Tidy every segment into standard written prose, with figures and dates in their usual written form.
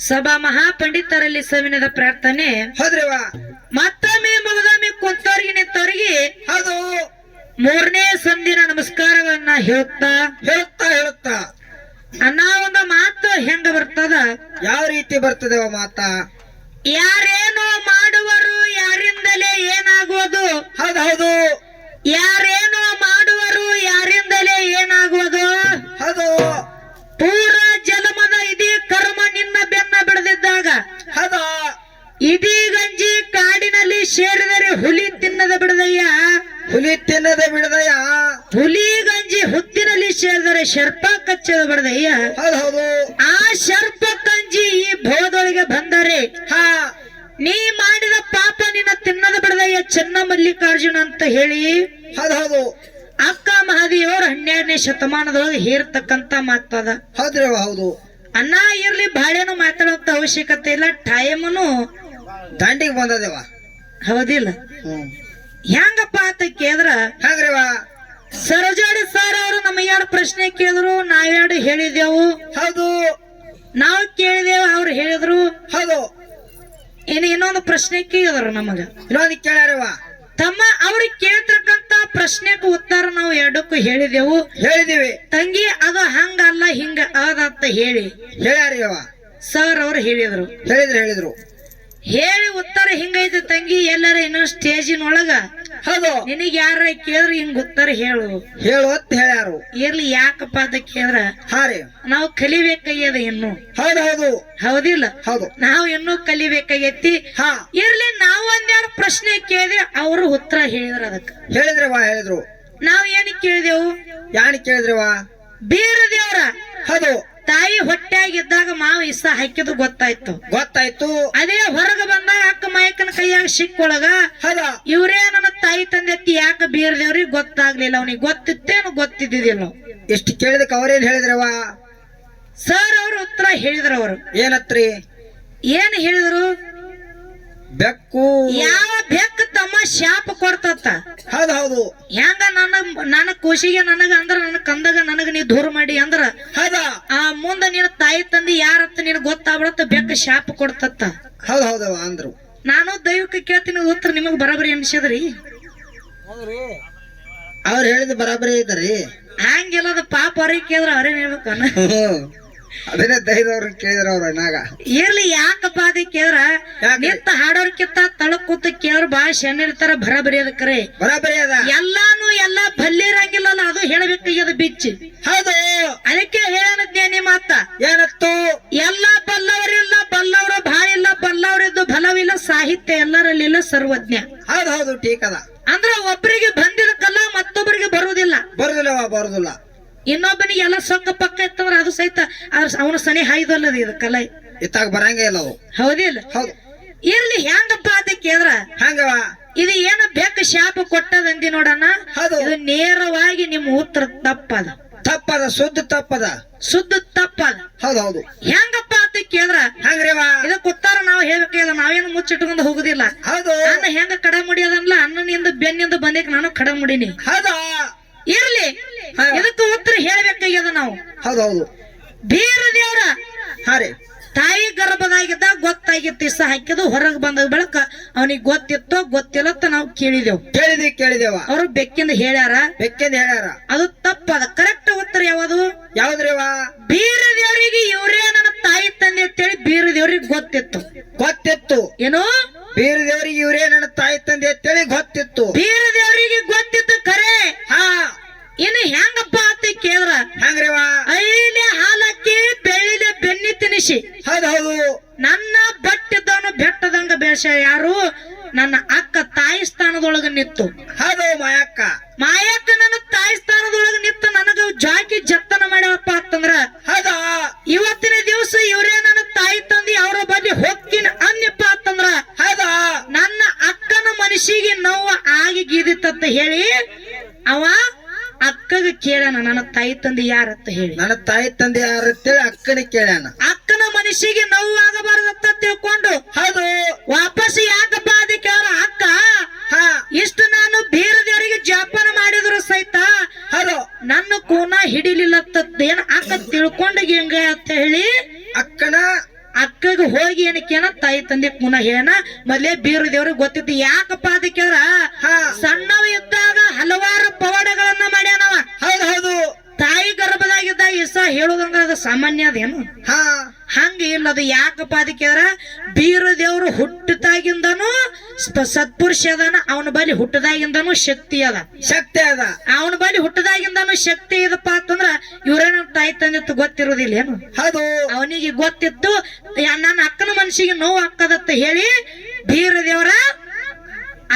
ಸಭಾ ಮಹಾಪಂಡಿತರಲ್ಲಿ ಸವಿನದ ಪ್ರಾರ್ಥನೆ. ಹೌದ್ರಿವ. ಮತ್ತೊಮ್ಮೆ ಮುಗದೊಮ್ಮೆ ಕುಂತವ್ರಿಗೆ ನಿಂತವ್ರಿಗೆ ಹೌದು ಮೂರನೇ ಸಂದಿನ ನಮಸ್ಕಾರಗಳನ್ನ ಹೇಳುತ್ತಾ ಹೇಳುತ್ತಾ ಅನ್ನ ಒಂದು ಮಾತು ಹೆಂಗ ಬರ್ತದ, ಯಾವ ರೀತಿ ಬರ್ತದೆ ಮಾತ? ಯಾರೇನು ಮಾಡುವರು ಯಾರಿಂದಲೇ ಏನಾಗುವುದು. ಹೌದು ಯಾರೇನು ಮಾಡುವರು ಯಾರಿಂದಲೇ ಏನಾಗುವುದು. ಹೌದು ಪೂರ ಜಲಮದ ಇದೀ ಕರ್ಮ ನಿನ್ನ ಬೆನ್ನ ಬಿಡದಿದ್ದಾಗ ಹೌದು ಇದೀ ಗಂಜಿ ಕಾಡಿನಲ್ಲಿ ಸೇರಿದರೆ ಹುಲಿ ತಿನ್ನದ ಬಿಡದಯ್ಯ. ಹುಲಿ ತಿನ್ನದ ಬಿಡದಯ್ಯ. ಹುಲಿ ಗಂಜಿ ಹುತ್ತಿನಲ್ಲಿ ಸೇರಿದರೆ ಶರ್ಪ ಕಚ್ಚದ ಬಿಡದಯ್ಯ. ಹೌದು ಆ ಶರ್ಪ ಕಂಜಿ ಈ ಭವದೊಳಗೆ ಬಂದರೆ ಹಾ ನೀ ಮಾಡಿದ ಪಾಪ ನಿನ್ನ ತಿನ್ನದ ಬಿಡದಯ್ಯ ಚೆನ್ನ ಮಲ್ಲಿಕಾರ್ಜುನ ಅಂತ ಹೇಳಿ ಹೌದು ಅಕ್ಕ ಮಹಾದೇವರು 12ನೇ ಶತಮಾನದೊಳಗೆ ಹೇರ್ತಕ್ಕಂತ ಮಾತದ. ಹೌದ್ರಿವ. ಹೌದು ಅನ್ನ ಇರ್ಲಿ ಬಾಳೆನು ಮಾತಾಡುವಂತ ಅವಶ್ಯಕತೆ ಇಲ್ಲ, ಟೈಮನು ದಂಡಿಗೆ ಬಂದದೇವ. ಹೌದಿಲ್ಲ. ಹೆಂಗಪ್ಪ ಅಂತ ಕೇಳಿದ್ರ ಹಂಗ್ರಿವ. ಸರೋಜಾಡಿ ಸರ್ ಅವರು ನಮಗೆ 2 ಪ್ರಶ್ನೆ ಕೇಳಿದ್ರು, ನಾವ್ 2 ಹೇಳಿದೆವು. ಹೌದು ನಾವು ಕೇಳಿದೆವು, ಅವ್ರು ಹೇಳಿದ್ರು. ಹೌದು ಇನ್ನೊಂದು ಪ್ರಶ್ನೆ ಕೇಳಿದ್ರು ನಮಗ. ಇನ್ನೊಂದು ಕೇಳ್ಯಾರವ. ತಮ್ಮ ಅವ್ರಿಗೆ ಕೇಳ್ತಕ್ಕಂತ ಪ್ರಶ್ನೆಗೂ ಉತ್ತರ ನಾವು 2ಕ್ಕೂ ಹೇಳಿದೀವಿ. ತಂಗಿ ಅದು ಹಂಗಲ್ಲ ಹಿಂಗ ಅದಂತ ಹೇಳಿ ಹೇಳ್ಯಾರಿವ. ಸರ್ ಅವ್ರು ಹೇಳಿದ್ರು. ಹೇಳಿ ಉತ್ತರ ಹಿಂಗೈತೆ ತಂಗಿ, ಎಲ್ಲರ ಇನ್ನೊಂದು ಸ್ಟೇಜಿನೊಳಗ ಹೌದು ನಿನಗ್ ಯಾರ ಕೇಳಿದ್ರು ಹಿಂಗ ಉತ್ತರ ಹೇಳು ಅಂತ ಹೇಳ್ಯಾರು. ಇರ್ಲಿ. ಯಾಕಪ್ಪ ಅಂತ ಕೇಳಿದ್ರ ಹಾ ರೀ ನಾವು ಕಲಿಬೇಕಾಗ್ಯದ ಇನ್ನು. ಹೌದು ಹೌದಿಲ್ಲ. ಹೌದು ನಾವು ಇನ್ನೂ ಕಲಿಬೇಕಾಗೈತಿ. ಹಾ ಇರ್ಲಿ. ನಾವು 2 ಪ್ರಶ್ನೆ ಕೇಳಿದೆ, ಅವರು ಉತ್ತರ ಹೇಳಿದ್ರ. ಅದಕ್ಕ ಹೇಳಿದ್ರು. ನಾವ್ ಏನ್ ಕೇಳಿದೆವು? ಕೇಳಿದ್ರವ? ಬೀರ ದೇವ್ರ ಹೌದು ತಾಯಿ ಹೊಟ್ಟೆಯಾಗಿದ್ದಾಗ ಮಾವ ಇಸ ಹಾಕಿದ್ದು ಗೊತ್ತಾಯ್ತು. ಅದೇ ಹೊರಗ ಬಂದಾಗ ಅಕ್ಕ ಮಾಯಕನ ಕೈಯಾಗ ಸಿಕ್ಕೊಳಗ ಇವ್ರೇ ನನ್ನ ತಾಯಿ ತಂದೆ ಯಾಕ ಬೀರ ದೇವ್ರಿಗೆ ಗೊತ್ತಾಗ್ಲಿಲ್ಲ. ಅವನಿಗೆ ಗೊತ್ತಿತ್ತೇನು ಗೊತ್ತಿದ್ದಿಲ್ಲ. ಎಷ್ಟು ಕೇಳಿದಕ್ಕೆ ಅವ್ರೇನ್ ಹೇಳಿದ್ರವ? ಸರ್ ಅವ್ರ ಉತ್ತರ ಹೇಳಿದ್ರ. ಅವರು ಏನತ್ರಿ? ಏನ್ ಹೇಳಿದ್ರು? ಬೆಕ್ಕು ಯಾವ ಬೆಕ್ಕು ತಮ್ಮ ಶಾಪ ಕೊಡ್ತತ್ತ. ಹೌದು ಹೆಂಗ ನನ್ನ ಖುಷಿಗೆ ನನಗ ಅಂದ್ರ ನನ್ನ ಕಂದಾಗ ನನಗ ನೀ ದೂರ ಮಾಡಿ ಅಂದ್ರ ಆ ಮುಂದ ನಿನ್ನ ತಾಯಿ ತಂದಿ ಯಾರತ್ತ ನಿನ್ ಗೊತ್ತಾಗ್ಬಿಡತ್ತ, ಬೆಕ್ಕ ಶಾಪ ಕೊಡ್ತತ್ತ. ಹೌದವ ಅಂದ್ರು. ನಾನು ದೈವಕ್ಕೆ ಕೇಳ್ತೀನಿ, ಉತ್ತರ ನಿಮಗ್ ಬರಾಬರಿ ಅನ್ಸದ್ರಿ? ಅವ್ರು ಹೇಳಿದ ಬರಾಬರಿ ಐತರಿ. ಹಂಗಿಲ್ಲದ ಪಾಪ ಅವ್ರಿಗೆ ಕೇಳಿದ್ರ ಅವ್ರೇನ್ ಹೇಳ್ಬೇಕ? ಅದನ್ನೇ ಧೈರ್ಯವ್ರಿಗೆ ಕೇಳಿದ್ರ ಅವ್ರ ಅಣ್ಣಾಗ. ಇರ್ಲಿ. ಯಾಕಪ್ಪ ಅದ ಕೇಳಿದ್ರ ನಿಂತ ಹಾಡೋರ್ಕಿಂತ ತಳಕ್ ಕೂತ ಕೇಳಿದ್ರ ಬಾಳ ಶನಿರ್ತಾರ. ಬರಾಬರಿ ಅದಕ್ಕರೆ ಬರಾಬರಿ ಅದ. ಎಲ್ಲಾನು ಎಲ್ಲಾ ಬಲ್ಲಿರಂಗಿಲ್ಲಲ್ಲ, ಅದು ಹೇಳಬೇಕಾಗ್ಯದ ಬಿಚ್ಚಿ. ಹೌದು ಅದಕ್ಕೆ ಹೇಳನದ್ದೇನೆ ಮಾತ. ಏನತ್ತು? ಎಲ್ಲ ಬಲ್ಲವರಿಲ್ಲ, ಬಲ್ಲವರ ಬಾಳ ಇಲ್ಲ, ಬಲ್ಲವರಿದ್ದು ಬಲವಿಲ್ಲ, ಸಾಹಿತ್ಯ ಎಲ್ಲರಲ್ಲಿಲ್ಲ, ಸರ್ವಜ್ಞ. ಹೌದು ಟೀಕ್ ಅದ. ಅಂದ್ರ ಒಬ್ಬರಿಗೆ ಬಂದಿರಕ್ಕಲ್ಲ ಮತ್ತೊಬ್ಬರಿಗೆ ಬರುದಿಲ್ಲ. ಇನ್ನೊಬ್ಬನಿಗೆ ಎಲ್ಲ ಸೊಕ್ಕ ಪಕ್ಕ ಇತ್ತಂದ್ರ ಅದು ಸಹಿತ ಅವನ ಸನಿ ಹಾಯ್ದಲ್ಲದ ಇದು ಕಲೆ ಇತ್ತಾಗ ಬರಂಗೇ ಇಲ್ಲ. ಹೌದಿಲ್ಲ. ಹೌದು ಇರ್ಲಿ. ಹೆಂಗಪ್ಪ ಅಂತ ಕೇಳಿದ್ರ ಹಂಗವ. ಇದು ಏನ ಬೆಕ್ಕ ಶಾಪ ಕೊಟ್ಟದಂದಿ ನೋಡಣ. ಇದು ನೇರವಾಗಿ ನಿಮ್ಮ ಉತ್ತರ ತಪ್ಪದ. ಶುದ್ಧ ತಪ್ಪದ. ಹೌದು ಹೆಂಗಪ್ಪ ಅಂತ ಕೇಳಿದ್ರ ಹಂಗ್ರಿವ. ಇದಕ್ಕೆ ಉತ್ತರ ನಾವು ಹೇಳ್ಬೇಕಾದ. ನಾವೇನು ಮುಚ್ಚಿಟ್ಕೊಂಡು ಹೋಗುದಿಲ್ಲ. ಹೌದು ಅನ್ನ ಹೆಂಗ ಕಡ ಮುಡಿಯೋದಲ್ಲ, ಅನ್ನನಿಂದ ಬೆನ್ನಿಂದ ಬಂದಿಕ್ ನಾನು ಕಡ ಮುಡಿನಿ. ಹೌದಾ ಇರ್ಲಿ. ಇದಕ್ಕೆ ಉತ್ತರ ಹೇಳ್ಬೇಕಾಗ್ಯದ ನಾವು. ಹೌದು ಬೀರ ದೇವ್ರ ಹಾ ರೀ ತಾಯಿ ಗರ್ಭದಾಗಿದ್ದ ಗೊತ್ತಾಗಿತ್ತು ಇಸ ಹಾಕಿದ್ದು, ಹೊರಗೆ ಬಂದಾಗ ಬೆಳಕ ಅವನಿಗೆ ಗೊತ್ತಿತ್ತೋ ಗೊತ್ತಿಲ್ಲತ್ತ ನಾವು ಕೇಳಿದೇವ. ಅವರು ಬೆಕ್ಕಿಂದ ಹೇಳ್ಯಾರ. ಅದು ತಪ್ಪದ. ಕರೆಕ್ಟ್ ಉತ್ತರ ಯಾವ್ದ್ರಿವ? ಬೀರ ದೇವರಿಗೆ ಇವರೇ ನನ್ನ ತಾಯಿ ತಂದೆ ಅಂತೇಳಿ ಬೀರ ದೇವ್ರಿಗೆ ಗೊತ್ತಿತ್ತು. ಏನು? ಬೀರ ದೇವರಿಗೆ ಇವರೇ ನನ್ನ ತಾಯಿ ತಂದೆ ಅಂತೇಳಿ ಗೊತ್ತಿತ್ತು. ಬೀರ ದೇವರಿಗೆ ಗೊತ್ತಿತ್ತು ಖರೆ. ಇನ್ನು ಹೆಂಗಪ್ಪ ಅಂತ ಕೇಳಿದ್ರ ಹಂಗ್ರಿವ. ಐಲೆ ಹಾಲಕ್ಕಿ ಬೆಳ್ಳಿಲೆ ಬೆನ್ನಿ ತಿನಿಸಿ. ಹೌದು ನನ್ನ ಬಟ್ಟಿದ್ದವನು ಬೆಟ್ಟದಂಗ ಬೇಷ ಯಾರು? ನನ್ನ ಅಕ್ಕ ತಾಯಿ ಸ್ಥಾನದೊಳಗ ನಿತ್ತು. ಹೌದು ಮಾಯಕ್ಕ ನನ್ನ ತಾಯಿ ಸ್ಥಾನದೊಳಗ ನಿತ್ತು ನನಗ ಜಾಕಿ ಜತ್ತನ ಮಾಡ್ಯಾವಪ್ಪ ಅಂತಂದ್ರ ಇವತ್ತಿನ ದಿವಸ ಇವರೇ ನನ್ನ ತಾಯಿ ತಂದಿ ಅವರ ಬಳಿ ಹೋಗ್ತೀನಿ ಅನ್ನಪ್ಪ ಅಂತಂದ್ರ ನನ್ನ ಅಕ್ಕನ ಮನಸ್ಸಿಗೆ ನೋವು ಆಗಿ ಗೀದಿತ್ತಂತ ಹೇಳಿ ಅವ ಅಕ್ಕಗ ಕೇಳ್ಯಾನ ನನ್ನ ತಾಯಿ ತಂದೆ ಯಾರತ್ತ ಹೇಳಿ. ನನ್ನ ತಾಯಿ ತಂದೆ ಯಾರತ್ತೇಳಿ ಅಕ್ಕನಿಗೆ ಕೇಳ್ಯಾನ. ಅಕ್ಕನ ಮನಸ್ಸಿಗೆ ನೋವು ಆಗಬಾರದತ್ತ ತಿಳ್ಕೊಂಡು ಹೌದು ವಾಪಸ್ ಯಾಕಪ್ಪ ಅದಕ್ಕೆ ಅಕ್ಕ ಇಷ್ಟು ನಾನು ಬೀರ ದೇವರಿಗೆ ಜಪಾನ ಮಾಡಿದ್ರು ಸಹಿತ ಹೌದು ನನ್ನ ಕೂನ ಹಿಡಿಲಿಲ್ಲತ್ತೇನ ಅಕ್ಕ ತಿಳ್ಕೊಂಡ ಹಿಂಗ ಅಂತ ಹೇಳಿ ಅಕ್ಕನ ಅಕ್ಕಗ ಹೋಗಿ ಏನಕ್ಕೇನ ತಾಯಿ ತಂದೆ ಕೂನ ಹೇಳನ ಮೊದ್ಲೇ ಬೀರ ದೇವ್ರಿಗೆ ಗೊತ್ತಿತ್ತು. ಯಾಕಪ್ಪ ಅದಕ್ಕೆದ್ರ ಸಣ್ಣವ ಇದ್ದಾಗ ಹಲವಾರು ಪವಾಡಗಳನ್ನ ಮಾಡ್ಯಾನವ. ಹೌದು ಹೌದು. ತಾಯಿ ಗರ್ಭದಾಗಿದ್ದಾಗ ಇಸ ಹೇಳುದಂದ್ರ ಅದು ಸಾಮಾನ್ಯ ಅದೇನು? ಹಾ ಹಂಗ ಇಲ್ಲ. ಅದು ಯಾಕಪ್ಪ ಅದಕ್ಕೆದ್ರ ಬೀರ ದೇವ್ರು ಹುಟ್ಟದಾಗಿಂದನು ಸತ್ಪುರುಷ ಅದಾನ, ಅವನ ಬಳಿ ಹುಟ್ಟದಾಗಿಂದನು ಶಕ್ತಿ ಅದ. ಶಕ್ತಿ ಅದ. ಅವನ ಬಳಿ ಹುಟ್ಟದಾಗಿಂದನು ಶಕ್ತಿ ಇದಪ್ಪ ಅಂತಂದ್ರ ಇವ್ರೇನ ತಾಯಿ ತಂದಿತ್ತು ಗೊತ್ತಿರೋದಿಲ್ಲ ಏನು? ಹೌದು. ಅವನಿಗೆ ಗೊತ್ತಿತ್ತು ನನ್ನ ಅಕ್ಕನ ಮನಸ್ಸಿಗೆ ನೋವು ಹಾಕದತ್ತ ಹೇಳಿ ಬೀರ ದೇವರ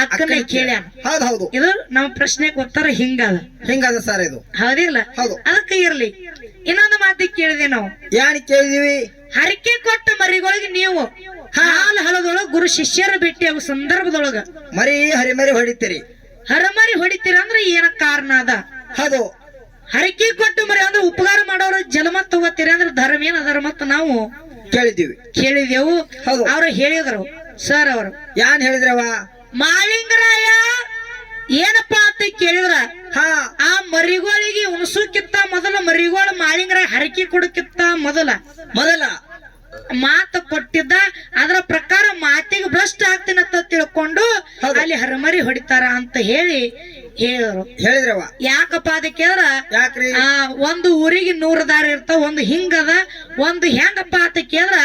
ಅಕ್ಕನ ಕೇಳ್ಯಾನ. ಹೌದು ಹೌದು. ಇದು ನಮ್ಮ ಪ್ರಶ್ನೆಗೆ ಉತ್ತರ ಹಿಂಗದ. ಹಿಂಗದ ಸರ್ ಇದು. ಹೌದಿಲ್ಲ? ಹೌದು. ಅದಕ್ಕೆ ಇರ್ಲಿ. ಇನ್ನೊಂದು ಮಾತಿಗೆ ಕೇಳಿದೆ ನಾವು. ಯಾನ್ ಕೇಳಿದೀವಿ? ಹರಕೆ ಕೊಟ್ಟ ಮರಿಗಳಿಗೆ ನೀವು ಹಾಲು ಹಳದೊಳಗ ಗುರು ಶಿಷ್ಯರ ಭೇಟಿ ಆಗೋ ಸಂದರ್ಭದೊಳಗ ಮರಿ ಹರಿಮರಿ ಹೊಡಿತೀರಿ. ಹರಮರಿ ಹೊಡಿತೀರ ಅಂದ್ರೆ ಏನ ಕಾರಣ ಅದ? ಹೌದು. ಹರಕೆ ಕೊಟ್ಟು ಮರಿ ಅಂದ್ರೆ ಉಪಕಾರ ಮಾಡೋರು ಜನ್ಮ ತಗೋತೀರಿ ಅಂದ್ರೆ ಧರ್ಮ ಏನ್ ಅಧರ್ಮ ಅಂತ ನಾವು ಕೇಳಿದೀವಿ, ಕೇಳಿದೆವು. ಹೌದು. ಅವ್ರು ಹೇಳಿದ್ರು ಸರ್ ಅವರು. ಯಾನ್ ಹೇಳಿದ್ರವ? ಮಾಳಿಂಗರಾಯ ಏನಪ್ಪಾ ಅಂತ ಕೇಳಿದ್ರ ಹಾ ಆ ಮರಿಗಳಿಗೆ ಉಣಸುಕ್ಕಿತ್ತ ಮೊದಲ ಮರಿಗಳು ಮಾಳಿಂಗರಾಯ ಹರಕೆ ಕೊಡಕ್ಕಿತ್ತ ಮೊದಲ ಮಾತು ಕೊಟ್ಟಿದ್ದ. ಅದರ ಪ್ರಕಾರ ಮಾತಿಗೆ ಭ್ರಷ್ಟ ಆಗ್ತೀನಂತ ತಿಳ್ಕೊಂಡು ಅಲ್ಲಿ ಹರಮರಿ ಹೊಡಿತಾರ ಅಂತ ಹೇಳಿದ್ರು. ಯಾಕಪ್ಪ ಅದಕ್ಕೆ ಯಾಕ್ರಿ? ಒಂದು ಊರಿಗೆ 100 ದಾರಿ ಇರ್ತಾವ. ಒಂದು ಹಿಂಗದ, ಒಂದು ಹೆಂಗಪ್ಪ ಅಂತ ಕೇಳಿದ್ರ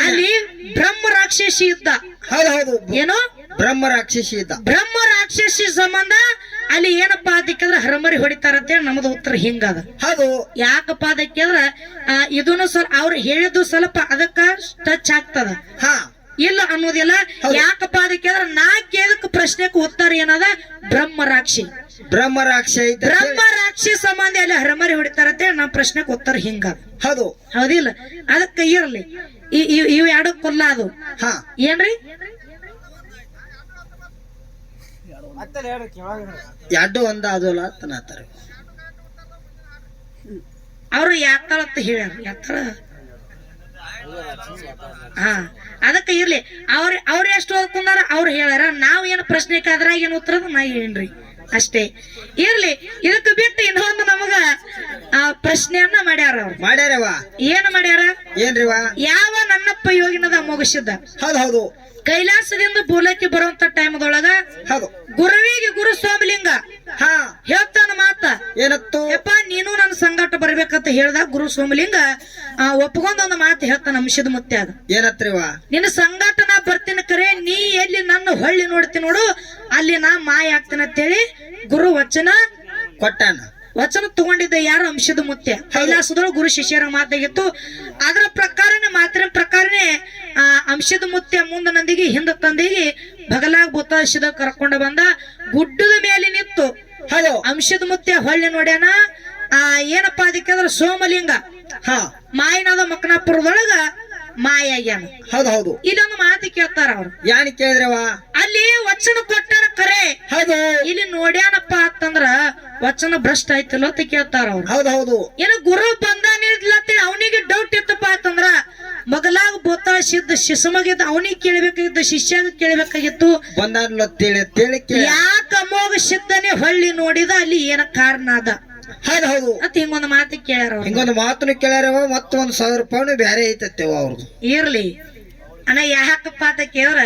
ಅಲ್ಲಿ ಬ್ರಹ್ಮ ರಾಕ್ಷಸಿ ಇದ್ದ. ಹೌದು. ಏನು? ಬ್ರಹ್ಮ ರಾಕ್ಷಸಿ ಇದ್ದ. ಬ್ರಹ್ಮ ರಾಕ್ಷಸಿ ಸಂಬಂಧ ಅಲ್ಲಿ ಏನಪ್ಪಾ ಅದಕ್ಕೆ ಹರಮರಿ ಹೊಡಿತಾರ ಅಂತ ಹೇಳಿ ನಮ್ದು ಉತ್ತರ ಹಿಂಗದ. ಹೌದು. ಯಾಕಪ್ಪ ಅದಕ್ಕೆ ಇದನ್ನು ಸ್ವಲ್ಪ ಅವ್ರು ಹೇಳಿದ್ದು ಸ್ವಲ್ಪ ಅದಕ್ಕ ಟಚ್ ಆಗ್ತದ. ಹಾ ಇಲ್ಲ ಅನ್ನೋದಿಲ್ಲ. ಯಾಕಪ್ಪ ಅದಕ್ಕೆ ನಾ ಕೇಳಕ್ ಪ್ರಶ್ನೆಗೆ ಉತ್ತರ ಏನದ? ಬ್ರಹ್ಮ ರಾಕ್ಷಿ ಸಂಬಂಧ ಅಲ್ಲಿ ಹರಮರಿ ಹೊಡಿತಾರಂತೆ ನಮ್ಮ ಪ್ರಶ್ನೆಗೆ ಉತ್ತರ ಹಿಂಗ. ಹೌದು. ಹೌದಿಲ್ಲ? ಅದಕ್ಕೆ ಇರ್ಲಿ. ಇವ್ ಎರಡು ಕೊಲ್ಲ ಅದು ಏನ್ರಿ? ಎರಡು ಒಂದ ಅದಲ್ಲ ಅಂತನಾತಾರೆ ಅವ್ರು ಯಾಕಳತ್ತ ಹೇಳ್ಯಾರ. ಯಾಕಳ ಅದಕ್ಕೆ ಇರ್ಲಿ. ಅವ್ರ ಎಷ್ಟು ಓದ್ಕೊಂಡಾರ ಅವ್ರು ಹೇಳ್ಯಾರ. ನಾವ್ ಏನ್ ಪ್ರಶ್ನೆ ಅದ್ರಾಗ ಏನ್ ಉತ್ತರ ನಾ ಏನ್ರಿ ಅಷ್ಟೇ. ಇರ್ಲಿ. ಇದಕ್ಕೆ ಬಿಟ್ಟು ಇನ್ನೊಂದು ನಮಗ ಪ್ರಶ್ನೆಯನ್ನ ಮಾಡ್ಯಾರ. ಅವ್ರು ಮಾಡ್ಯಾರವ. ಏನ್ ಮಾಡ್ಯಾರ? ಏನ್ರಿವ? ಯಾವ ನನ್ನಪ್ಪ ಯೋಗಿನದ ಮುಗಿಸಿದ್ದ. ಹೌದು. ಕೈಲಾಸದಿಂದ ಭೂಲಕ್ಕೆ ಬರುವಂತ ಟೈಮ್ದೊಳಗ ಗುರುವಿಗೆ ಗುರು ಸ್ವಾಮಿಲಿಂಗ ಹೇಳ್ತಾನ ಮಾತ ಏನತ್ತು? ಯಪ್ಪ ನೀನು ನನ್ನ ಸಂಗಾಟ ಬರ್ಬೇಕಂತ ಹೇಳ್ದಾಗ ಗುರು ಸ್ವಾಮಿಲಿಂಗ ಒಪ್ಕೊಂಡ್ ಒಂದು ಮಾತು ಹೇಳ್ತಾನ ಅಂಶದ ಮುತ್ಯಾಗ. ಏನತ್ರಿವ? ನಿನ್ನ ಸಂಗಾಟ ನಾ ಬರ್ತೀನಿ ಕರೆ, ನೀ ಎಲ್ಲಿ ನನ್ನ ಹೊಳ್ಳಿ ನೋಡ್ತೀನಿ ನೋಡು ಅಲ್ಲಿ ನಾ ಮಾಯ ಆಗ್ತೀನಿ ಅಂತೇಳಿ ಗುರು ವಚನ ಕೊಟ್ಟಾನ. ವಚನ ತಗೊಂಡಿದ್ದ ಯಾರು? ಅಂಶದ ಮುತ್ಯ. ಕೈಲಾಸದೊಳಗೆ ಗುರು ಶಿಷ್ಯರ ಮಾತಾಗಿತ್ತು. ಅದರ ಪ್ರಕಾರನೇ ಮಾತಿನ ಪ್ರಕಾರನೇ ಅಂಶದ ಮುತ್ಯ ಮುಂದ ನಂದಿಗೆ ಹಿಂದ ತಂದಿಗೆ ಬಗಲಾಗ ಬೊತ್ತಾಸಿದ ಕರ್ಕೊಂಡ ಬಂದ. ಗುಡ್ಡದ ಮೇಲೆ ನಿಂತು ಅಂಶದ ಮುತ್ಯ ಹೊಳ್ಳಿ ನೋಡ್ಯಾನ. ಏನಪ್ಪಾ ಅದಕ್ಕೆ ಸೋಮಲಿಂಗ ಮಾಯನಾದ ಮಕ್ಕನಾಪುರದೊಳಗ ಮಾಯ ಆಗ್ಯಾನ. ಹೌದು. ಇಲ್ಲೊಂದು ಮಾತು ಕೇಳ್ತಾರ ಅವ್ರು. ಯಾನ್ ಕೇಳಿದ್ರವ? ಅಲ್ಲಿ ವಚನ ಕೊಟ್ಟಾರ ಕರೆ, ಇಲ್ಲಿ ನೋಡ್ಯಾನಪ್ಪ ಅಂತಂದ್ರ ವಚನ ಭ್ರಷ್ಟ ಆಯ್ತಲ್ಲ ಅಂತ ಕೇಳ್ತಾರ ಅವ್ರು. ಹೌದು. ಏನು ಗುರು ಬಂದಾನಿರ್ಲತ್ತೇಳಿ ಅವನಿಗೆ ಡೌಟ್ ಇತ್ತಪ್ಪ ಅಂತಂದ್ರ ಮಗಲಾಗ ಬೋತಾಸಿದ್ದ ಶಿಶುಮಗಿದ್ದ ಅವನಿಗೆ ಕೇಳಬೇಕಾಗಿದ್ದ, ಶಿಷ್ಯಾಗ ಕೇಳಬೇಕಾಗಿತ್ತು. ಯಾಕ ಅಮೋಘ ಸಿದ್ಧನೆ ಹೊಳ್ಳಿ ನೋಡಿದ ಅಲ್ಲಿ ಏನ ಕಾರಣ ಅದ ಅಂತ ಹಿಂಗೊಂದು ಮಾತು ಕೇಳ್ಯಾರ. ಹಿಂಗೊಂದು ಮಾತನ್ನು ಕೇಳ್ಯಾರವ. ಮತ್ತ 1,000 ರೂಪಾಯಿ ಬೇರೆ ಐತತ್ತೇವ ಅವ್ರದ್ದು. ಇರ್ಲಿ ಅಣ್ಣ. ಯಾಕಪ್ಪ ಅಂತ ಕೇಳ್ರ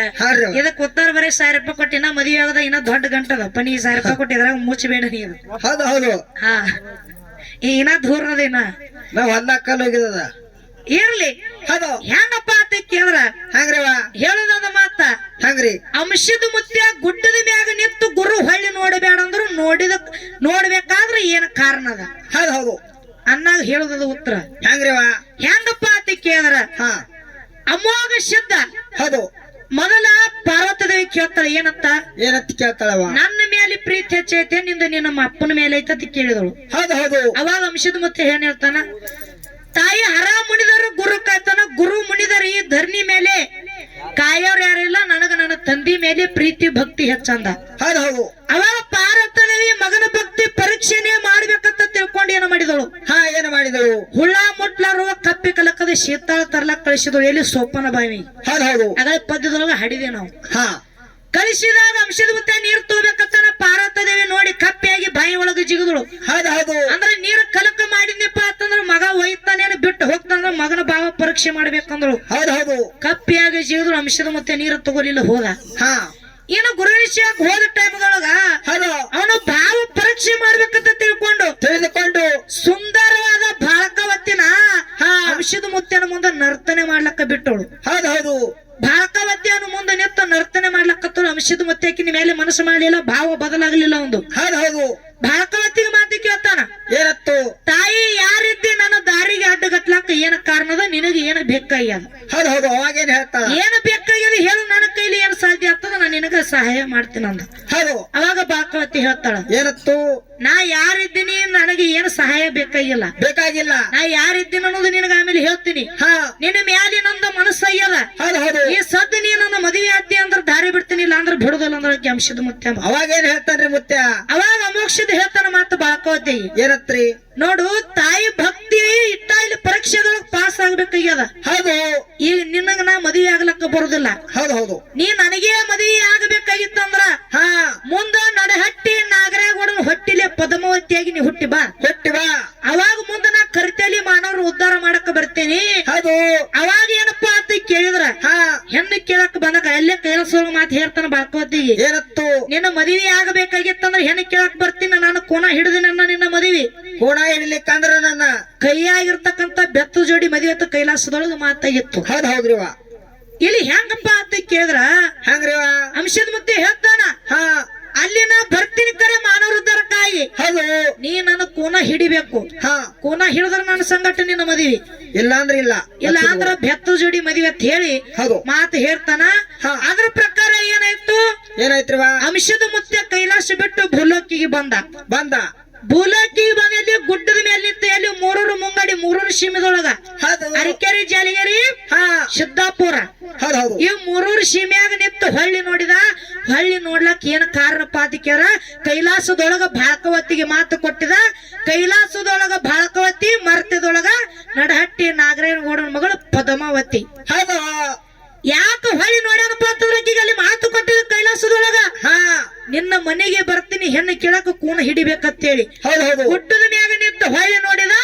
ಇದಕ್ ಉತ್ತರ ಬರೀ 1,000 ರೂಪಾಯಿ ಕೊಟ್ಟಿನ ಮದುವೆ ಆಗದ ಇನ್ನ ದೊಡ್ಡ ಗಂಟದ ಪನಿ 1,000 ರೂಪಾಯಿ ಕೊಟ್ಟಿದ್ರ ಮುಚ್ಚಬೇಡ ನೀನು. ಹೌದು. ಇನ್ನ ದೂರದಿನ ನಾವ್ ಹೊಲ್ದಾಕಲ್ ಹೋಗಿದ. ಇರ್ಲಿ. ಹೆಂಗಪ್ಪ ಅಂತ ಕೇಳ್ರ ಹೇಳೋದ ಮಾತ ಹಂಗ್ರಿ. ಅಂಶದ ಮುತ್ಯ ಗುಡ್ಡದ ಮ್ಯಾಗ ನಿಂತು ಗುರು ಹೊಳ್ಳಿ ನೋಡಬೇಡ ಅಂದ್ರು ನೋಡ್ಬೇಕಾದ್ರೆ ಏನ್ ಕಾರಣ ಅದ? ಹೌದು. ಅನ್ನಾಗ ಹೇಳುದ ಉತ್ತರ ಹೆಂಗಪ್ಪ ಅಂತ ಕೇಳ್ರ ಅಮೋಘ ಸಿದ್ಧ ಮೊದಲ ಪಾರ್ವತಿ ದೇವಿ ಕೇಳ್ತಾಳ. ಏನತ್ತ ಕೇಳ್ತಾಳವ? ನನ್ನ ಮೇಲೆ ಪ್ರೀತಿ ಹೆಚ್ಚೈತೆ ನಿಂದ ನಿನ್ನ ಅಪ್ಪನ ಮೇಲೆ ಐತಂತ ಕೇಳಿದಳು. ಅವಾಗ ಅಂಶದ ಮುತ್ಯ ಏನ್ ಹೇಳ್ತಾನ? ತಾಯಿ ಹರ ಮುನಿದರು ಗುರು ಕಾಯ್ತಾನ. ಗುರು ಮುನಿದರು ಈ ಧರ್ನಿ ಮೇಲೆ ಕಾಯೋರು ಯಾರಿಲ್ಲ, ನನಗ ನನ್ನ ತಂದಿ ಮೇಲೆ ಪ್ರೀತಿ ಭಕ್ತಿ ಹೆಚ್ಚಂದ. ಅವಾಗ ಪಾರ್ವತಿ ಮಗನ ಭಕ್ತಿ ಪರೀಕ್ಷೆನೆ ಮಾಡ್ಬೇಕಂತ ತಿಳ್ಕೊಂಡು ಏನ ಮಾಡಿದಳು? ಹುಳ್ಳ ಮುಟ್ಲಾರು ಕಪ್ಪಿ ಕಲಕದ ಶೀತಾಳ ತರ್ಲಕ್ ಕಳಿಸಿದಳು. ಎಲ್ಲಿ ಸೋಪನ ಬಾವಿ ಅದ ಪದ್ಯದೊಳಗ ಹಾಡಿದೆ ನಾವು. ಕಳಿಸಿದಾಗ ಅಂಶದ ಮುತ್ತ ನೀರು ತಗೋಬೇಕಂತ ಪಾರ್ವತಿ ದೇವಿ ನೋಡಿ ಕಪ್ಪಿಯಾಗಿ ಬಾಯಿ ಒಳಗೆ ಜಿಗದಳು. ಹೌದು ಹೌದು ಅಂದ್ರೆ ನೀರು ಕಲಕ ಮಾಡಿದ್ನಪ್ಪ ಅಂತಂದ್ರ ಮಗ ಒಯ್ತಾನೇನು ಬಿಟ್ಟು ಹೋಗ್ತಾನಂದ್ರ ಮಗನ ಭಾವ ಪರೀಕ್ಷೆ ಮಾಡ್ಬೇಕಂದಳು. ಹೌದು ಹೌದು ಕಪ್ಪಿಯಾಗಿ ಜಿಗದಳು. ಅಂಶದ ಮತ್ತೆ ನೀರು ತಗೋಲಿಲ್ಲ, ಹೋದ. ಹಾ ಇನ್ನು ಗುರುವಿಷಯಕ್ಕೆ ಹೋದ ಟೈಮ್ದೊಳಗ ಹೌದು ಅವನು ಭಾವ ಪರೀಕ್ಷೆ ಮಾಡ್ಬೇಕಂತ ತಿಳಿದುಕೊಂಡು ಸುಂದರವಾದ ಬಾಳಕವತ್ತಿನ ಅಂಶದ ಮುತ್ತನ ಮುಂದೆ ನರ್ತನೆ ಮಾಡ್ಲಕ್ಕ ಬಿಟ್ಟಳು. ಹೌದು ಹೌದು ಬಾಳಕವತಿ ಅವನು ಮುಂದೆ ನಿಂತು ನರ್ತನೆ ಮಾಡ್ಲಕ್ಕತ್ತಳು. ಅಂಶದ ಮುತ್ತಕಿನ ಮೇಲೆ ಮನಸ್ಸು ಮಾಡಲಿಲ್ಲ, ಭಾವ ಬದಲಾಗ್ಲಿಲ್ಲ. ಒಂದು ಹೌದು ಹೌದು ಬಾಳಕವತ್ತಿಗೆ ಮಾತಿ ಕೇಳ್ತಾನ, ಏನತ್ತು? ತಾಯಿ ಯಾರಿದ್ದಿ ನನ್ನ ದಾರಿಗೆ ಅಡ್ಡಗಟ್ಲಾಕ ಏನ ಕಾರಣದ, ನಿನಗೆ ಏನ ಬೇಕಾಗ್ಯದ? ಹೌದು ಹೌದು ಅವಾಗೇನ್ ಹೇಳ್ತಾಳ? ಏನು ಬೇಕಾಗ್ಯದ ಹೇಳು, ನನ್ನ ಕೈಲಿ ಏನ್ ಸಾಧ್ಯ ಆಗ್ತದ, ನಾನು ನಿನಗ ಸಹಾಯ ಮಾಡ್ತೀನಿ ಅಂದ. ಹೌದು ಅವಾಗ ಬಾಳಕವತಿ ಹೇಳ್ತಾಳ, ಏನತ್ತು? ನಾ ಯಾರಿದ್ದೀನಿ, ನನಗೆ ಏನು ಸಹಾಯ ಬೇಕಾಗಿಲ್ಲ. ಬೇಕಾಗಿಲ್ಲ. ನಾ ಯಾರಿದ್ದೀನಿ ಅನ್ನೋದು ನಿನಗ ಆಮೇಲೆ ಹೇಳ್ತೀನಿ. ಹಾ ನಿನ್ನ ಮ್ಯಾಲಿ ನಂದ ಮನಸ್ಸಯ್ಯದ. ಹೌದು ಹೌದು ಈ ಸದ್ದು ನೀ ನನ್ನ ಮದುವೆ ಆದ್ದಿ ಅಂದ್ರ ದಾರಿ ಬಿಡ್ತೀನಿ, ಇಲ್ಲ ಅಂದ್ರೆ ಬಿಡುದಿಲ್ಲ ಅಂದ್ರ ಅಂಶದ ಮುತ್ಯ. ಅವಾಗೇನ್ ಹೇಳ್ತಾನ್ರಿ ಮುತ್ಯ? ಅವಾಗ ಅಮೋಕ್ಷದ ಹೇಳ್ತಾನ ಮಾತು ಬಾಳಕವತಿ. ಏನತ್ರಿ? ನೋಡು, ತಾಯಿ ಭಕ್ತಿ ಇಟ್ಟ ಇಲ್ಲಿ ಪರೀಕ್ಷೆದೊಳಗ್ ಪಾಸ್ ಆಗ್ಬೇಕಾಗ್ಯದ. ಹೌದು ಈಗ ನಿನ್ನಗ ನಾ ಮದುವೆ ಆಗ್ಲಕ್ಕ ಬರುದಿಲ್ಲ. ಹೌದು ಹೌದು ನೀ ನನಗೆ ಮದುವೆ ಆಗಬೇಕಾಗಿತ್ತಂದ್ರ ಹಾ ಮುಂದ ನಡಹಟ್ಟಿ ನಾಗರೇಗೌಡನ ಹೊಟ್ಟಿಲೆ ಪದ್ಮಾವತಿಯಾಗಿ ನೀ ಹುಟ್ಟಿ ಬಾ. ಹುಟ್ಟಿ ಬಾ. ಅವಾಗ ಮುಂದ ನಾ ಕರಿತಲಿ ಮಾನವ್ರು ಉದ್ಧಾರ ಮಾಡಕ್ ಬರ್ತೇನಿ. ಹೌದು ಅವಾಗ ಏನಪ್ಪಾ ಅಂತ ಕೇಳಿದ್ರ ಹಾ ಹೆಣ್ಣು ಕೇಳಕ್ ಬಂದಾಗ ಅಲ್ಲೇ ಕೈಲಾಸೋಗ ಮಾತು ಹೇಳ್ತಾನ ಬಾಳ್ಕೋತಿಗೆ. ಏನತ್ತು? ನಿನ್ನ ಮದುವೆ ಆಗಬೇಕಾಗಿತ್ತಂದ್ರ ಹೆಣ್ಣು ಕೇಳಕ್ ಬರ್ತೀನಿ, ನಾನು ಕೋಣ ಹಿಡಿದಿನ ನಿನ್ನ ಮದುವೆ. ಕೋಣ ಹಿಡಿಲಿಕ್ಕಂದ್ರ ನನ್ನ ಕೈಯಾಗಿರ್ತಕ್ಕಂತ ಬೆತ್ತು ಜೋಡಿ ಮದುವೆ ಅಂತ ಕೈಲಾಸದೊಳಗ ಮಾತಾಗಿತ್ತು. ಹೌದು ಹೌದ್ರಿವ. ಇಲ್ಲಿ ಹೆಂಗಪ್ಪ ಅಂತ ಕೇಳಿದ್ರ ಹಂಗ್ರಿವ ಅಂಶದ ಮುತ್ತೆ ಹೇಳ್ತಾನ, ಹಾ ಅಲ್ಲಿ ನಾ ಬರ್ತೀನಿ ಕರೆ ಮಾನವ್ರ ಉದ್ಧಾರಕ್ಕಾಗಿ. ಹೌದು ನೀ ನನ್ನ ಕೋನ ಹಿಡಿಬೇಕು. ಹಾ ಕೋನ ಹಿಡಿದ್ರ ನನ್ನ ಸಂಗಟ ನಿನ್ನ ಮದುವೆ, ಇಲ್ಲ ಅಂದ್ರೆ ಇಲ್ಲ. ಇಲ್ಲ ಅಂದ್ರ ಬೆತ್ತು ಜೋಡಿ ಮದುವೆ ಅಂತ ಹೇಳಿ ಹೌದು ಮಾತು ಹೇಳ್ತಾನ. ಹಾ. ಅದ್ರ ಪ್ರಕಾರ ಏನಾಯ್ತು, ಏನಾಯ್ತ್ರಿವ? ಅಂಶದ ಮುತ್ತೆ ಕೈಲಾಸ ಬಿಟ್ಟು ಭೂಲೋಕಿಗೆ ಬಂದ. ಭೂಲೋಕಿಗೆ ಬಂದಲ್ಲಿ ಗುಡ್ಡದ ಮೇಲೆ ನಿಂತ ಎಲ್ಲಿ ಮೂರೂರು ಮುಂಗಡಿ, ಮೂರೂರು ಸೀಮೆದೊಳಗ ಹೌದು ಅರಿಕೆರೆ, ಜಾಲಿಗೆರಿ, ಹಾ ಸಿದ್ದಾಪುರ, ಹೌದು ಹೌದು ಈ ಮೂರೂರು ಸೀಮೆಯಾಗ ನಿಂತು ಹೊಳ್ಳಿ ನೋಡಿದ. ಹೊಳ್ಳಿ ನೋಡ್ಲಕ್ ಏನ್ ಕಾರಣಪ್ಪ ಅಂತ ಕೇಳ ಕೈಲಾಸದೊಳಗ ಬಾಳಕವತಿಗೆ ಮಾತು ಕೊಟ್ಟಿದ. ಕೈಲಾಸದೊಳಗ ಬಾಳಕವತಿ, ಮರ್ತ್ಯದೊಳಗ ನಡಹಟ್ಟಿ ನಾಗರೇಗೌಡನ ಮಗಳು ಪದ್ಮಾವತಿ. ಹೌದು ಯಾಕೆ ಹೊಳ್ಳಿ ನೋಡ್ಯಾನಪ್ಪ ಅಂತಂದ್ರೆ ಅಲ್ಲಿ ಮಾತು ಕೊಟ್ಟಿದ ಕೈಲಾಸದೊಳಗ, ಹಾ ನಿನ್ನ ಮನೆಗೆ ಬರ್ತೀನಿ, ಹೆಣ್ಣು ಕೇಳಕ ಕೂನ ಹಿಡಿಬೇಕಂತೇಳಿ. ಹೌದು ಹೌದು ಗುಡ್ಡದ ಮ್ಯಾಗ ನಿಂತು ಹೊಳ್ಳಿ ನೋಡಿದ.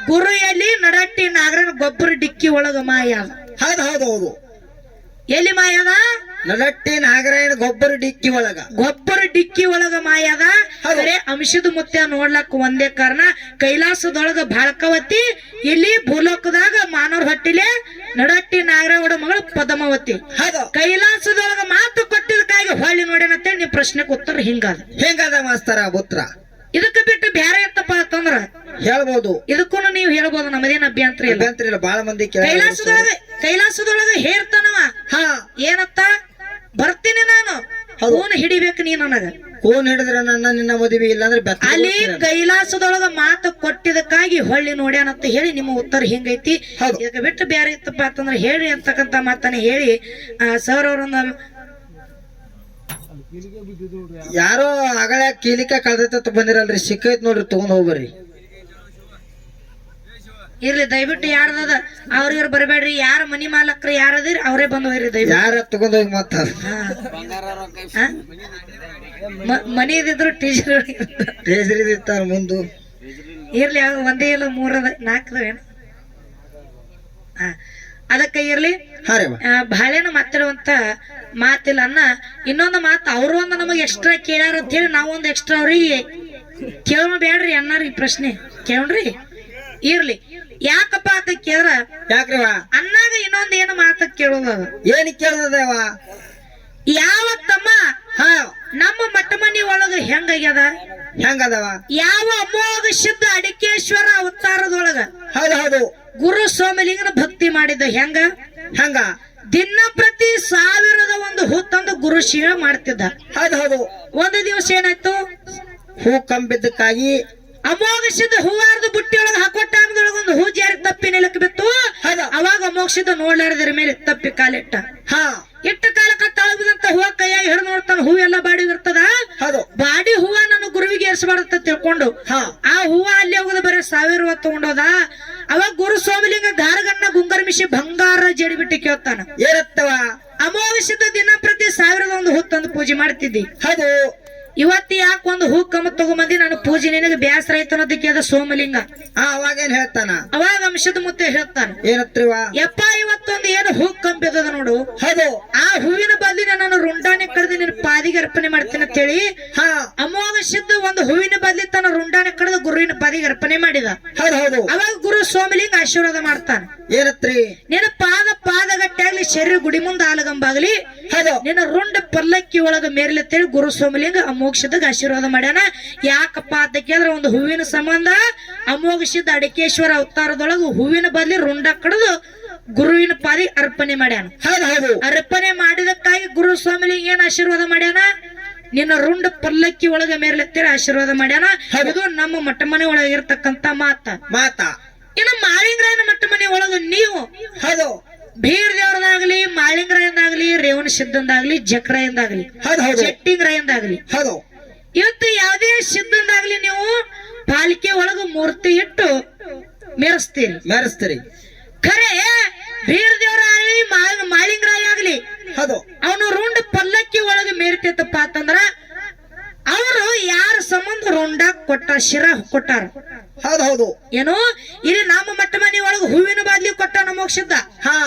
ಗುರು ಎಲ್ಲಿ ನಡಹಟ್ಟಿ ನಾಗರನ ಗೊಬ್ಬರ ಡಿಕ್ಕಿ ಒಳಗ ಮಾಯ. ಹೌದು ಹೌದು ಹೌದು ಎಲ್ಲಿ ಮಾಯದ? ನಡಟ್ಟಿ ನಾಗರಾಯಣ ಗೊಬ್ಬರ ಡಿಕ್ಕಿ ಒಳಗ. ಗೊಬ್ಬರ ಡಿಕ್ಕಿ ಒಳಗ ಮಾಯದ. ಬರೇ ಅಂಶದ ಮುತ್ಯ ನೋಡ್ಲಕ್ ಒಂದೇ ಕಾರಣ, ಕೈಲಾಸದೊಳಗ ಬಾಳಕವತಿ, ಇಲ್ಲಿ ಭೂಲೋಕದಾಗ ಮಾನವ್ರ ಹೊಟ್ಟಿಲೆ ನಡಟ್ಟಿ ನಾಗರಗೌಡ ಮಗಳು ಪದ್ಮಾವತಿ. ಹೌದು ಕೈಲಾಸದೊಳಗ ಮಾತು ಕೊಟ್ಟಿದಕ್ಕಾಗಿ ಹೊಳ್ಳಿ ನೋಡ್ಯಾನಂತೆ. ನಿಮ್ ಪ್ರಶ್ನೆಗೆ ಉತ್ತರ ಹಿಂಗದ. ಹೆಂಗದ ಮಾಸ್ತರ ಪುತ್ರ? ಇದಕ್ಕೆ ಬಿಟ್ಟು ಬ್ಯಾರೆ ಎತ್ತಪ್ಪ ಅಂತಂದ್ರ ಹೇಳ್ಬೋದು, ಇದಕ್ಕೂ ನೀವು ಹೇಳ್ಬೋದು, ನಮ್ಮದೇನ್ ಅಭ್ಯಂತರ ಇಲ್ಲ. ಅಭ್ಯಂತರ ಇಲ್ಲ. ಬಾಳ ಮಂದಿ ಕೈಲಾಸದೊಳಗ ಹೇಳ್ತಾನವ, ಹಾ ಏನತ್ತ, ಬರ್ತೀನಿ ನಾನು, ಕೂನ್ ಹಿಡಿಬೇಕು ನೀ ನನಗ. ಕೂನ್ ಹಿಡಿದ್ರ ನನ್ನ ನಿನ್ನ ಮದುವೆ, ಇಲ್ಲಾಂದ್ರೆ ಅಲ್ಲಿ ಕೈಲಾಸದೊಳಗ ಮಾತು ಕೊಟ್ಟಿದಕ್ಕಾಗಿ ಹೊಳ್ಳಿ ನೋಡ್ಯಾನಂತ ಹೇಳಿ ನಿಮ್ಮ ಉತ್ತರ ಹಿಂಗೈತಿ. ಇದಕ್ಕೆ ಬಿಟ್ಟು ಬ್ಯಾರೆ ಇತ್ತಪ್ಪ ಅಂತಂದ್ರ ಹೇಳಿ ಅಂತಕ್ಕಂತ ಮಾತನ್ನ ಹೇಳಿ ಸರ್ ಅವರೊಂದ ಯಾರೋ ಆಗಳ ಕೀಲಿಕ ಕಳ್ದೈತ ಬಂದಿರಲ್ರಿ, ಸಿಕ್ಕೈತ್ ನೋಡ್ರಿ, ತಗೊಂಡ್ ಹೋಗ್ಬರ್ರಿ. ಇರ್ಲಿ ದಯವಿಟ್ಟು ಯಾರ್ದದ ಅವ್ರ ಬರಬೇಡ್ರಿ. ಯಾರ ಮನಿ ಮಾಲಕ್ರ ಯಾರದಿರಿ ಅವರೇ ಬಂದ್ ಹೋಗ್ರಿ ದಯವಿಟ್ಟು. ಯಾರ ತಗೊಂಡ್ ಹೋಗಿ ಮತ್ತ ಮನಿದಿದ್ರು ಟೇಜರಿ ಇರ್ತಾರ ಮುಂದು. ಇರ್ಲಿ, ಅವ್ರು ಒಂದೇ ಇಲ್ಲ, ಮೂರದ ನಾಲ್ಕದ ಏನ. ಅದಕ್ಕೆ ಇರ್ಲಿ. ಬಾಳೆನ ಮಾತಾಡುವಂತ ಮಾತಿಲ್ಲ ಅನ್ನ. ಇನ್ನೊಂದು ಮಾತು, ಅವರು ಒಂದು ನಮಗೆ ಎಕ್ಸ್ಟ್ರಾ ಕೇಳ್ಯಾರ ಅಂತ ಹೇಳಿ ನಾವೊಂದು ಎಕ್ಸ್ಟ್ರಾ ಅವ್ರಿಗೆ ಕೇಳೋಣ ಬೇಡ್ರಿ ಅನ್ನಾರಿ ಪ್ರಶ್ನೆ ಕೇಳ್ರಿ. ಇರ್ಲಿ, ಯಾಕಪ್ಪ ಅಂತ ಕೇಳ್ರ, ಯಾಕ್ರಿವ ಅನ್ನಾಗ ಇನ್ನೊಂದ್ ಏನು ಮಾತ ಕೇಳೋದ, ಏನ್ ಕೇಳದವ? ಯಾವ ತಮ್ಮ ನಮ್ಮ ಮಠ ಮನಿ ಒಳಗ ಹೆಂಗಾಗ್ಯದ, ಹೆಂಗದವ? ಯಾವ ಅಮೋಘ ಸಿದ್ಧ ಅಡಿಕೇಶ್ವರ ಅವತಾರದೊಳಗ ಹೌದು ಹೌದು ಗುರು ಸೋಮಲಿಂಗನ ಭಕ್ತಿ ಮಾಡಿದ ಹೆಂಗ ದಿನ ಪ್ರತಿ 1000 ಹೂ ತಂದು ಗುರು ಶಿವ ಮಾಡ್ತಿದ್ದ. ಹೌದು ಹೌದು ಒಂದು ದಿವಸ ಏನಾಯ್ತು, ಹೂ ಕಂಬಿದ್ದಕ್ಕಾಗಿ ಅಮೋಘ ಸಿದ್ಧ ಹೂವಾರ್ದು ಬುಟ್ಟಿ ಒಳಗ ಹಾಕೋ ಟೈಮ್ದೊಳಗ ಒಂದು ಹೂ ಜಾರಿ ತಪ್ಪಿ ನೆಲಕ್ಕೆ ಬಿತ್ತು. ಅವಾಗ ಅಮೋಘ ಸಿದ್ಧ ನೋಡ್ಲಾರ್ದ್ರ ಮೇಲೆ ತಪ್ಪಿ ಕಾಲಿಟ್ಟ. ಇಟ್ಟ ಕಾಲಕ್ಕ ತಳಬಿದಂತ ಹೂವ ಕೈಯಾಗಿ ಹಿಡಿದು ನೋಡ್ತಾನ, ಹೂ ಎಲ್ಲ ಬಾಡಿ ಇರ್ತದ. ಬಾಡಿ ಹೂವ ನನ್ನ ಗುರುವಿಗೆ ಏರ್ಸಬಾರ್ದ ತಿಳ್ಕೊಂಡು ಆ ಹೂವ ಅಲ್ಲಿ ಹೋಗದ ಬರೀ 1000 ಹೂವ ತಗೊಂಡೋದ. ಅವಾಗ ಗುರು ಸೋಮಲಿಂಗ ಗಾರಗಣ್ಣ ಗುಂಗರ್ಮಿಸಿ ಬಂಗಾರ ಜಡಿ ಬಿಟ್ಟು ಕೇಳ್ತಾನ, ಏನತ್ತವ? ಅಮೋಘ ಸಿದ್ಧ ದಿನ ಪ್ರತಿ 1001 ಹೂ ತಂದು ಪೂಜೆ ಮಾಡ್ತಿದ್ದಿ, ಹೌದು ಇವತ್ತು ಯಾಕೆ ಒಂದು ಹೂ ಕಮ್ಮ ತಗೊಂಬಂದಿ ನಾನು ಪೂಜೆ ನಿನಗೆ ಬ್ಯಾಸರ ಆಯ್ತು ಅನ್ನೋದಕ್ಕೆ ಅದ ಸೋಮಲಿಂಗ. ಅವಾಗೇನ್ ಹೇಳ್ತಾನ? ಅವಾಗ ಅಂಶದ ಮುತ್ತೆ ಹೇಳ್ತಾನ, ಏನತ್ರಿವ? ಯಪ್ಪ ಇವತ್ತೊಂದು ಏನು ಹೂ ಕಂಬಿದ ನೋಡು, ಹೌದು ಆ ಹೂವಿನ ಬದಲಿನ ನಾನು ರುಂಡಾನೆ ಕಡ್ದು ನಿನ್ನ ಪಾದಿಗೆ ಅರ್ಪಣೆ ಮಾಡ್ತೀನಿ ಅಂತ ಹೇಳಿ ಹಾ ಅಮೋಘ ಸಿದ್ಧ ಒಂದು ಹೂವಿನ ಬದಲಿ ತನ್ನ ರುಂಡಾನೆ ಕಡ್ದು ಗುರುವಿನ ಪಾದಿಗೆ ಅರ್ಪಣೆ ಮಾಡಿದ. ಹೌದು ಹೌದು. ಅವಾಗ ಗುರು ಸೋಮಲಿಂಗ ಆಶೀರ್ವಾದ ಮಾಡ್ತಾನ, ಏನತ್ರಿ? ನಿನ್ನ ಪಾದಗಟ್ಟಾಗ್ಲಿ ಶರೀರ ಗುಡಿ ಮುಂದ ಆಲಗಂಬಾಗ್ಲಿ ಹೌದು ನಿನ್ನ ರುಂಡ ಪಲ್ಲಕ್ಕಿ ಒಳಗ ಮೇರ್ಲತ್ತೇಳಿ ಗುರು ಸೋಮಲಿಂಗ ಅಮೋಘಸಿದ್ದಾಗ ಆಶೀರ್ವಾದ ಮಾಡ್ಯಾನ. ಯಾಕಪ್ಪ ಅಂತ ಕೇಳಿದ್ರೆ ಒಂದು ಹೂವಿನ ಸಂಬಂಧ ಅಮೋಘಸಿದ್ದ ಅಡಿಕೇಶ್ವರ ಅವತಾರದೊಳಗ ಹೂವಿನ ಬದಲಿ ರುಂಡ ಕಡ್ದು ಗುರುವಿನ ಪಾದಿ ಅರ್ಪಣೆ ಮಾಡ್ಯಾನ. ಹೌದು ಹೌದು. ಅರ್ಪಣೆ ಮಾಡಿದಕ್ಕಾಗಿ ಗುರು ಸ್ವಾಮಿಲಿಂಗ ಏನ್ ಆಶೀರ್ವಾದ ಮಾಡ್ಯಾನ? ನಿನ್ನ ರುಂಡ ಪಲ್ಲಕ್ಕಿ ಒಳಗ ಮೇರ್ಲತ್ತೇಳಿ ಆಶೀರ್ವಾದ ಮಾಡ್ಯಾನ. ಇದು ನಮ್ಮ ಮಠ ಮನೆ ಒಳಗ ಇರ್ತಕ್ಕಂತ ಮಾತ. ಇನ್ನು ಮಾಳಿಂಗರಾಯನ ಮಠ ಮನೆ ಒಳಗ ನೀವು ಹೌದು ಬೀರ್ ದೇವ್ರದಾಗ್ಲಿ, ಮಾಳಿಂಗರಾಯಂದಾಗ್ಲಿ, ರೇವಣ ಸಿದ್ಧಂದಾಗ್ಲಿ, ಜಕ್ರಾಯಂದಾಗ್ಲಿ, ಹೌದು ಹೌದು ಚೆಟ್ಟಿಂಗರಾಯಂದಾಗ್ಲಿ, ಹೌದು. ಇವತ್ತು ಯಾವುದೇ ಸಿದ್ಧಂದಾಗ್ಲಿ ನೀವು ಪಾಲಿಕೆ ಒಳಗ ಮೂರ್ತಿ ಇಟ್ಟು ಮೆರೆಸ್ತೀರಿ. ಖರೆ ಬೀರ್ ದೇವರಾಗ್ಲಿ ಮಾಳಿಂಗರಾಯ ಆಗ್ಲಿ ಹೌದು ಅವನು ರುಂಡ ಪಲ್ಲಕ್ಕಿ ಒಳಗೆ ಮೇರಿತೈತಪ್ಪ ಅಂತಂದ್ರ ಅವರು ಯಾರ ಸಂಬಂಧ ರುಂಡ ಶಿರ ಕೊಟ್ಟಾರ. ಹೌದು ಹೌದು. ಏನು ಇಲ್ಲಿ ನಮ್ಮ ಮಟ್ಟ ಮನಿ ಒಳಗ ಹೂವಿನ ಬಾದ್ಲಿ ಕೊಟ್ಟ ನಮೋಕ್ಷದ ಹಾ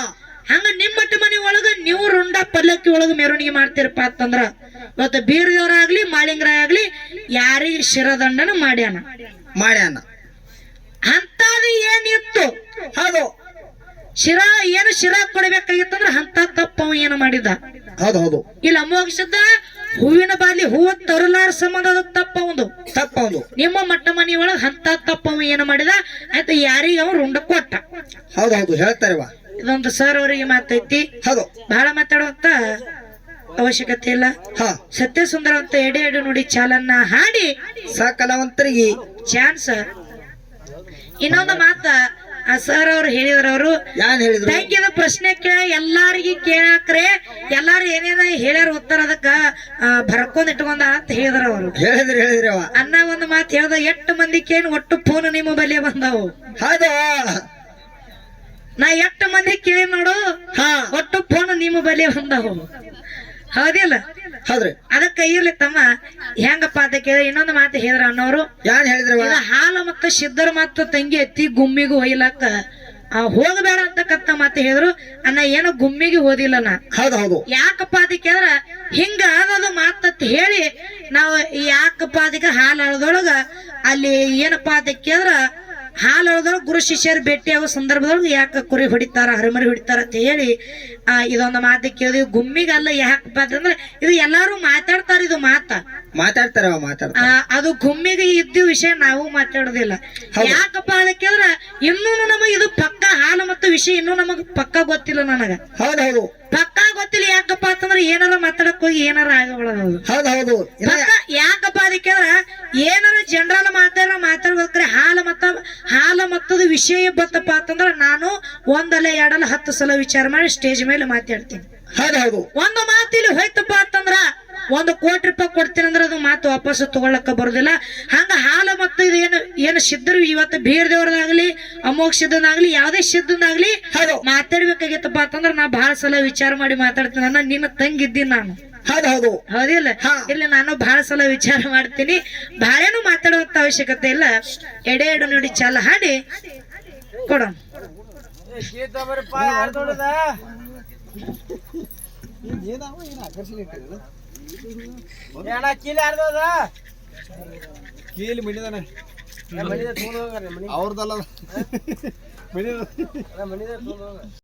ಹಂಗ ನಿಮ್ ಮಟ್ಟ ಮನಿ ಒಳಗ ನೀವು ರುಂಡ ಪಲ್ಲಕ್ಕಿ ಒಳಗ ಮೆರವಣಿಗೆ ಮಾಡ್ತಿರಪ್ಪ ಅಂತಂದ್ರ ಇವತ್ತು ಬೀರ್ ದೇವರಾಗ್ಲಿ ಮಾಳಿಂಗರಾಯ ಆಗ್ಲಿ ಯಾರಿಗೆ ಶಿರದಂಡನ ಮಾಡ್ಯಾನ. ಅಂತದ ಏನಿತ್ತು? ಹೌದು ಶಿರ ಕೊಡಬೇಕಾಗಿತ್ತಂದ್ರ ಅಂತ ತಪ್ಪ ಅವ ಏನು ಮಾಡಿದ? ಹೌದು ಹೌದು. ಇಲ್ಲಿ ಅಮೋಘಸಿದ್ದ ಹೂವಿನ ಬಾಲಿ ಹೂವ ತರುಲಾರ ಸಂಬಂಧದ ತಪ್ಪವನು ನಿಮ್ಮ ಮಟ್ಟ ಮನಿ ಒಳಗ ಅಂತ ತಪ್ಪವ ಏನು ಮಾಡಿದ? ಆಯ್ತು ಯಾರಿಗೆ ಅವ ರುಂಡ ಕೊಟ್ಟ. ಹೌದು ಹೌದು ಹೇಳ್ತಾರವ. ಇದೊಂದು ಸರ್ ಅವರಿಗೆ ಮಾತೈತಿ, ಹೌದು ಬಹಳ ಮಾತಾಡುವಂತ ಅವಶ್ಯಕತೆ ಇಲ್ಲ. ಸತ್ಯ ಸುಂದರ ಅಂತ ಎಡೆ ನೋಡಿ ಚಾಲನ್ನ ಹಾಡಿ ಸಕಲವಂತರಿಗೆ ಚಾನ್ಸ್. ಇನ್ನೊಂದು ಮಾತ ಆ ಸರ್ ಅವ್ರು ಹೇಳಿದ್ರು, ತಂಗಿದ ಪ್ರಶ್ನೆ ಎಲ್ಲಾರಿಗಿ ಕೇಳಾಕ್ರೆ ಎಲ್ಲಾರು ಏನೇನ ಹೇಳ್ಯಾರ ಉತ್ತರ ಅದಕ್ಕ ಬರ್ಕೊಂಡ್ ಇಟ್ಕೊಂಡ ಅಂತ ಹೇಳಿದ್ರ ಅವರು. ಹೇಳಿದ್ರಿ ಅನ್ನ ಒಂದು ಮಾತು ಹೇಳ್ದ, 8 ಮಂದಿ ಕೇಳಿ ಒಟ್ಟು ಫೋನ್ ನಿಮ್ಮ ಬಲಿ ಬಂದವು. ಹೌದು ನಾ 8 ಮಂದಿ ಕೇಳಿ ನೋಡು ಒಟ್ಟು ಫೋನ್ ನಿಮ್ಮ ಬಲಿ ಬಂದವು. ಹೌದಿಲ್ಲ? ಹೌದ್ರಿ. ಅದಕ್ಕ ಇರ್ಲಿ ತಮ್ಮ ಹೆಂಗಪ್ಪ ಅಂತ ಕೇಳಿದ್ರೆ ಇನ್ನೊಂದು ಮಾತು ಹೇಳಿದ್ರ ಅನ್ನೋರು, ಹಾಲ ಮತ್ತ ಸಿದ್ಧರ ಮತ್ತು ತಂಗಿ ಎತ್ತಿ ಗುಮ್ಮಿಗೂ ಒಯ್ಲಾಕ ಹೋಗಬೇಡ ಅಂತಕ್ಕಂತ ಮಾತು ಹೇಳಿದ್ರು. ಅನ್ನ ಏನೋ ಗುಮ್ಮಿಗೆ ಓದಿಲ್ಲ ನಾ. ಹೌದು ಹೌದು. ಯಾಕಪ್ಪ ಅದಕ್ಕೆ ಕೇಳಿದ್ರ ಹಿಂಗ ಅದದು ಮಾತತ್ ಹೇಳಿ ನಾವು ಯಾಕಪ್ಪ ಅದಕ್ಕೆ ಹಾಲು ಅಳದೊಳಗ ಅಲ್ಲಿ ಏನಪ್ಪ ಅದಕ್ಕೆ ಕೇಳಿದ್ರ ಹಾಲು ಅಳದೊಳಗ ಗುರು ಶಿಷ್ಯರು ಭೇಟಿ ಆಗೋ ಸಂದರ್ಭದೊಳಗ ಯಾಕ ಕುರಿ ಹೊಡಿತಾರ ಹರಿಮರಿ ಹೊಡಿತಾರ ಅಂತ ಹೇಳಿ ಇದೊಂದು ಮಾತು ಕೇಳಿದ್ವಿ. ಗುಮ್ಮಿಗಲ್ಲ ಯಾಕಪ್ಪ ಅಂತಂದ್ರೆ ಇದು ಎಲ್ಲಾರು ಮಾತಾಡ್ತಾರ, ಇದು ಮಾತಾಡ್ತಾರ ಅದು ಗುಮ್ಮಿಗೆ ಇದ್ದ ವಿಷಯ ನಾವು ಮಾತಾಡೋದಿಲ್ಲ. ಯಾಕಪ್ಪ ಅದಕ್ಕೆ ಕೇಳಿದ್ರ ಇನ್ನೂ ನಮಗ ಇದು ಪಕ್ಕ ಹಾಲು ಮತ್ತು ವಿಷಯ ಇನ್ನೂ ನಮಗ್ ಪಕ್ಕ ಗೊತ್ತಿಲ್ಲ. ನನಗ ಹೌದು ಪಕ್ಕ ಗೊತ್ತಿಲ್ಲ. ಯಾಕಪ್ಪ ಅಂತಂದ್ರೆ ಏನಾರ ಮಾತಾಡಕ್ ಹೋಗಿ ಏನಾರ ಆಗಬಾರದು. ಹೌದು ಯಾಕಪ್ಪ ಅದಕ್ಕೆ ಏನಾರ ಜನರಲ್ ಮಾತಾಡ್ಬೇಕ್ರೆ ಹಾಲು ಮತ್ತದ ವಿಷಯ ಬತ್ತಪ್ಪ ಅಂತಂದ್ರ ನಾನು ಒಂದಲ್ಲ 2 10 ಸಲ ವಿಚಾರ ಮಾಡಿ ಸ್ಟೇಜ್ ಮೇಲೆ ಮಾತಾಡ್ತೀನಿ. ಒಂದು ಮಾತಿಲಿ ಹೋಯ್ತಪ್ಪ ಅಂತಂದ್ರ 1 ಕೋಟಿ ರೂಪಾಯಿ ಕೊಡ್ತೀನಿ ಅಂದ್ರೆ ಅದು ಮಾತು ವಾಪಸ್ ತಗೊಳಕ ಬರುದಿಲ್ಲ. ಹಂಗ ಹಾಲು ಮತ್ತು ಇದು ಏನು ಸಿದ್ಧರು ಇವತ್ತು ಬೀರ್ ದೇವ್ರದಾಗ್ಲಿ ಅಮೋಘ ಸಿದ್ಧನಾಗ್ಲಿ ಯಾವ್ದೇ ಸಿದ್ಧನಾಗ್ಲಿ ಮಾತಾಡ್ಬೇಕಾಗಿತ್ತಪ್ಪ ಅಂತಂದ್ರ ನಾ ಬಹಳ ಸಲ ವಿಚಾರ ಮಾಡಿ ಮಾತಾಡ್ತೀನಿ. ನಿನ್ನ ತಂಗಿದ್ದೀನಿ ನಾನು. ಹೌದಿಲ್ಲ? ಇಲ್ಲಿ ನಾನು ಬಹಳ ಸಲ ವಿಚಾರ ಮಾಡ್ತೀನಿ. ಬಹಳೇನು ಮಾತಾಡುವಂತ ಅವಶ್ಯಕತೆ ಇಲ್ಲ. ಎಡೆ ನೋಡಿ ಚಾಲ ಹಾಡಿ ಕೊಡ. ಅವ್ರದಲ್ಲ